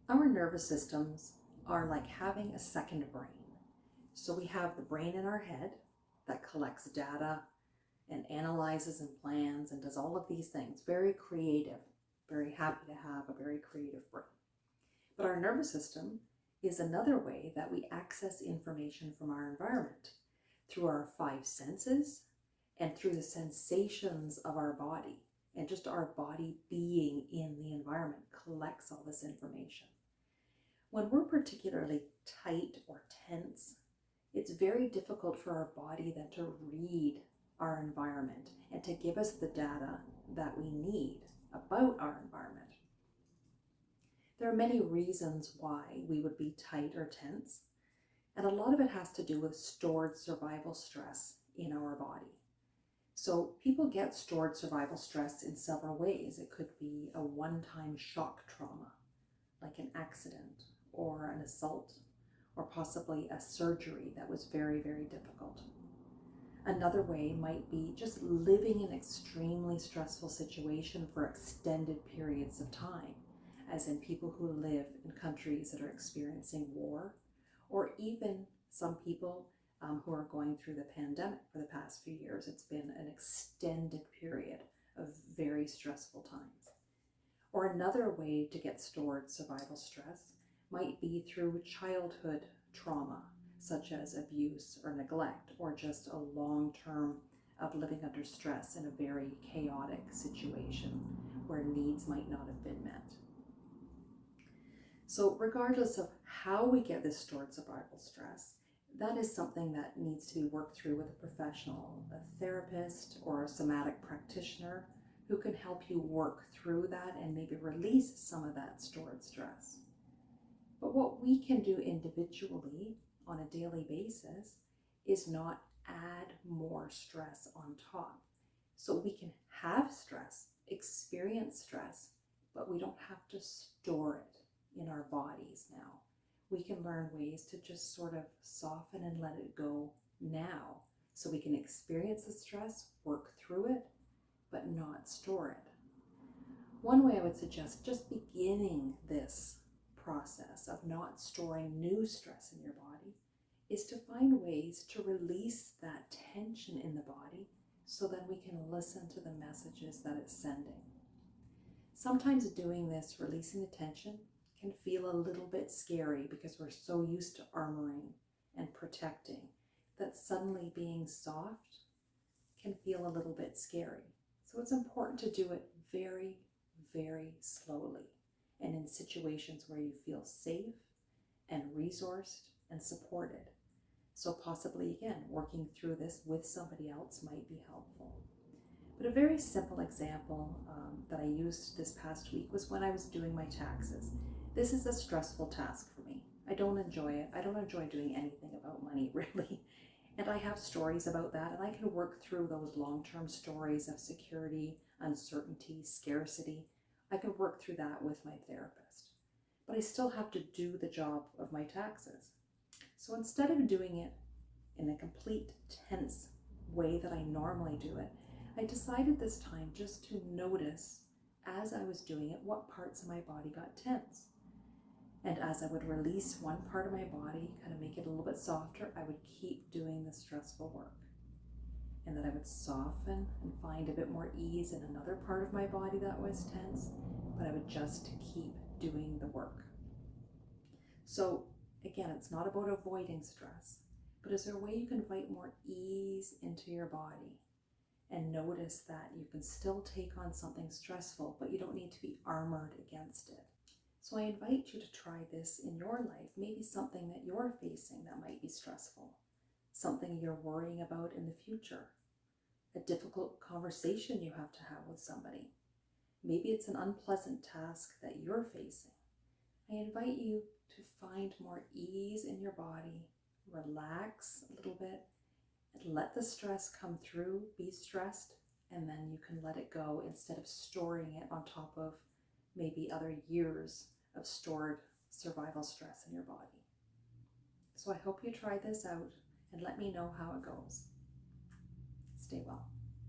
Our nervous systems are like having a second brain. So we have the brain in our head that collects data and analyzes and plans and does all of these things. Very creative, very happy to have a very creative brain. But our nervous system is another way that we access information from our environment through our five senses and through the sensations of our body. And just our body being in the environment collects all this information. When we're particularly tight or tense, it's very difficult for our body then to read our environment and to give us the data that we need about our environment. There are many reasons why we would be tight or tense, and a lot of it has to do with stored survival stress in our body. So people get stored survival stress in several ways. It could be a one-time shock trauma, like an accident or an assault, or possibly a surgery that was very, very difficult. Another way might be just living in an extremely stressful situation for extended periods of time, as in people who live in countries that are experiencing war, or even some people who are going through the pandemic for the past few years. It's been an extended period of very stressful times. Or another way to get stored survival stress might be through childhood trauma, such as abuse or neglect, or just a long term of living under stress in a very chaotic situation where needs might not have been met. So regardless of how we get this stored survival stress, that is something that needs to be worked through with a professional, a therapist or a somatic practitioner who can help you work through that and maybe release some of that stored stress. But what we can do individually on a daily basis is not add more stress on top. So we can have stress, experience stress, but we don't have to store it in our bodies now. We can learn ways to just sort of soften and let it go now, so we can experience the stress, work through it, but not store it. One way I would suggest just beginning this process of not storing new stress in your body is to find ways to release that tension in the body so that we can listen to the messages that it's sending. Sometimes doing this, releasing the tension, can feel a little bit scary because we're so used to armoring and protecting that suddenly being soft can feel a little bit scary. So it's important to do it very, very slowly and in situations where you feel safe and resourced and supported. So possibly, again, working through this with somebody else might be helpful. But a very simple example that I used this past week was when I was doing my taxes. This is a stressful task for me. I don't enjoy it. I don't enjoy doing anything about money, really. And I have stories about that, and I can work through those long-term stories of security, uncertainty, scarcity. I can work through that with my therapist. But I still have to do the job of my taxes. So instead of doing it in a complete tense way that I normally do it, I decided this time just to notice as I was doing it what parts of my body got tense. And as I would release one part of my body, kind of make it a little bit softer, I would keep doing the stressful work. And then I would soften and find a bit more ease in another part of my body that was tense, but I would just keep doing the work. So again, it's not about avoiding stress, but is there a way you can invite more ease into your body and notice that you can still take on something stressful, but you don't need to be armored against it. So I invite you to try this in your life, maybe something that you're facing that might be stressful, something you're worrying about in the future, a difficult conversation you have to have with somebody. Maybe it's an unpleasant task that you're facing. I invite you to find more ease in your body, relax a little bit, and let the stress come through, be stressed, and then you can let it go instead of storing it on top of maybe other years of stored survival stress in your body. So I hope you try this out and let me know how it goes. Stay well.